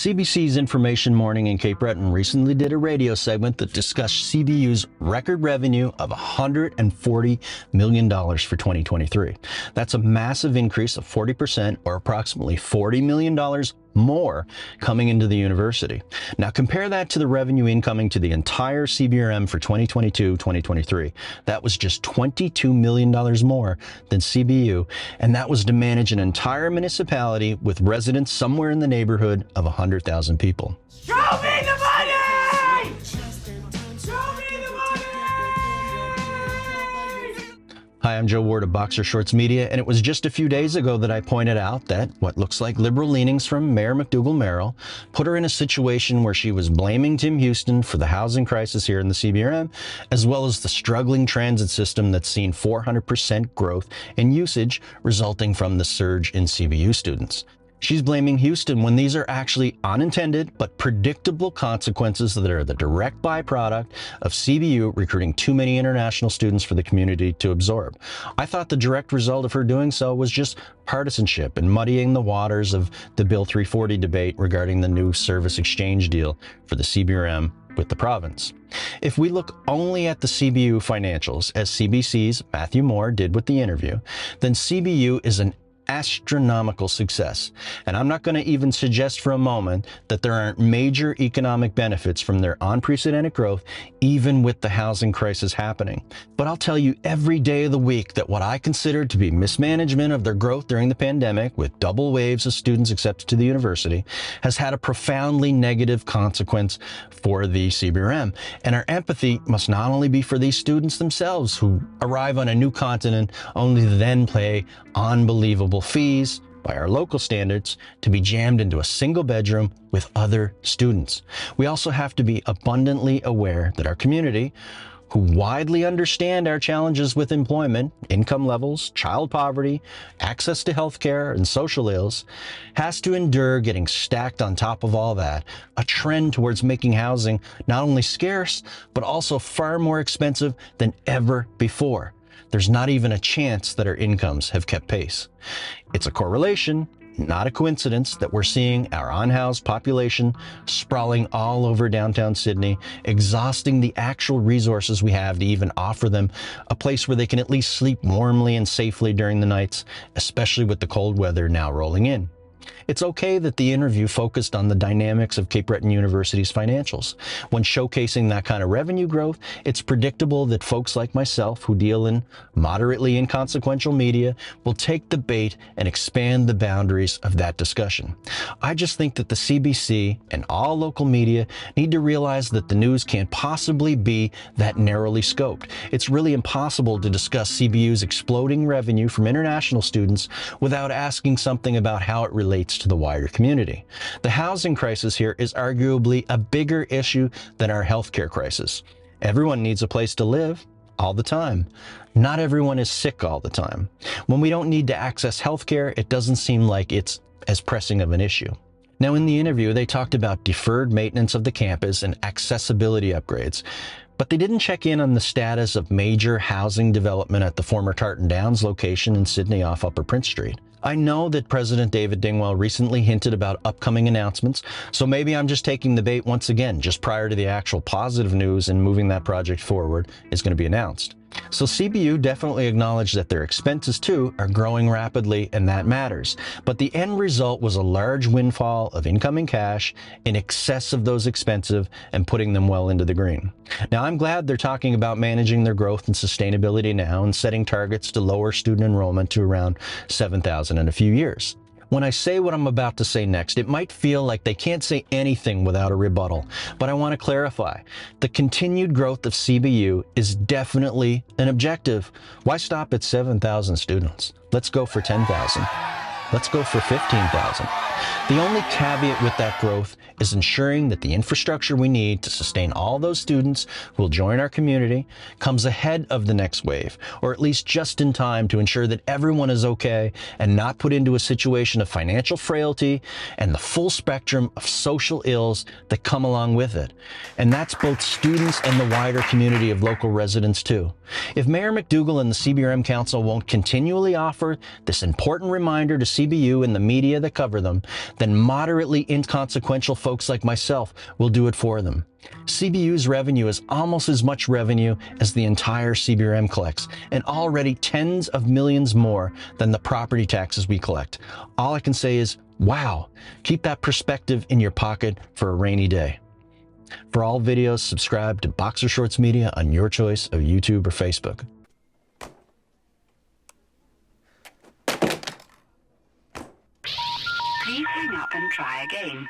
CBC's Information Morning in Cape Breton recently did a radio segment that discussed CBU's record revenue of $140 million for 2023. That's a massive increase of 40%, or approximately $40 million more coming into the university. Now compare that to the revenue incoming to the entire CBRM for 2022-2023. That was just $22 million more than CBU, and that was to manage an entire municipality with residents somewhere in the neighborhood of 100,000 people. Show me the money! Show me the money! Hi, I'm Joe Ward of Boxer Shorts Media, and it was just a few days ago that I pointed out that what looks like liberal leanings from Mayor McDougal Merrill put her in a situation where she was blaming Tim Houston for the housing crisis here in the CBRM, as well as the struggling transit system that's seen 400% growth in usage resulting from the surge in CBU students. She's blaming Houston when these are actually unintended but predictable consequences that are the direct byproduct of CBU recruiting too many international students for the community to absorb. I thought the direct result of her doing so was just partisanship and muddying the waters of the Bill 340 debate regarding the new service exchange deal for the CBRM with the province. If we look only at the CBU financials, as CBC's Matthew Moore did with the interview, then CBU is an astronomical success. And I'm not going to even suggest for a moment that there aren't major economic benefits from their unprecedented growth, even with the housing crisis happening. But I'll tell you every day of the week that what I consider to be mismanagement of their growth during the pandemic, with double waves of students accepted to the university, has had a profoundly negative consequence for the CBRM. And our empathy must not only be for these students themselves who arrive on a new continent only to then pay unbelievable fees by our local standards to be jammed into a single bedroom with other students. We also have to be abundantly aware that our community, who widely understand our challenges with employment, income levels, child poverty, access to healthcare, and social ills, has to endure getting stacked on top of all that, a trend towards making housing not only scarce, but also far more expensive than ever before. There's not even a chance that our incomes have kept pace. It's a correlation, not a coincidence, that we're seeing our unhoused population sprawling all over downtown Sydney, exhausting the actual resources we have to even offer them a place where they can at least sleep warmly and safely during the nights, especially with the cold weather now rolling in. It's okay that the interview focused on the dynamics of Cape Breton University's financials. When showcasing that kind of revenue growth, it's predictable that folks like myself who deal in moderately inconsequential media will take the bait and expand the boundaries of that discussion. I just think that the CBC and all local media need to realize that the news can't possibly be that narrowly scoped. It's really impossible to discuss CBU's exploding revenue from international students without asking something about how it relates to the wider community. The housing crisis here is arguably a bigger issue than our healthcare crisis. Everyone needs a place to live all the time. Not everyone is sick all the time. When we don't need to access healthcare, it doesn't seem like it's as pressing of an issue. Now, in the interview, they talked about deferred maintenance of the campus and accessibility upgrades, but they didn't check in on the status of major housing development at the former Tartan Downs location in Sydney off Upper Prince Street. I know that President David Dingwall recently hinted about upcoming announcements, so maybe I'm just taking the bait once again, just prior to the actual positive news and moving that project forward is going to be announced. So CBU definitely acknowledged that their expenses too are growing rapidly, and that matters. But the end result was a large windfall of incoming cash in excess of those expenses and putting them well into the green. Now, I'm glad they're talking about managing their growth and sustainability now and setting targets to lower student enrollment to around 7,000 in a few years. When I say what I'm about to say next, it might feel like they can't say anything without a rebuttal, but I want to clarify. The continued growth of CBU is definitely an objective. Why stop at 7,000 students? Let's go for 10,000. Let's go for 15,000. The only caveat with that growth is ensuring that the infrastructure we need to sustain all those students who will join our community comes ahead of the next wave, or at least just in time to ensure that everyone is okay and not put into a situation of financial frailty and the full spectrum of social ills that come along with it. And that's both students and the wider community of local residents too. If Mayor McDougall and the CBRM Council won't continually offer this important reminder to CBU and the media that cover them, then moderately inconsequential folks like myself will do it for them. CBU's revenue is almost as much revenue as the entire CBRM collects, and already tens of millions more than the property taxes we collect. All I can say is, wow, keep that perspective in your pocket for a rainy day. For all videos, subscribe to Boxer Shorts Media on your choice of YouTube or Facebook. Please hang up and try again.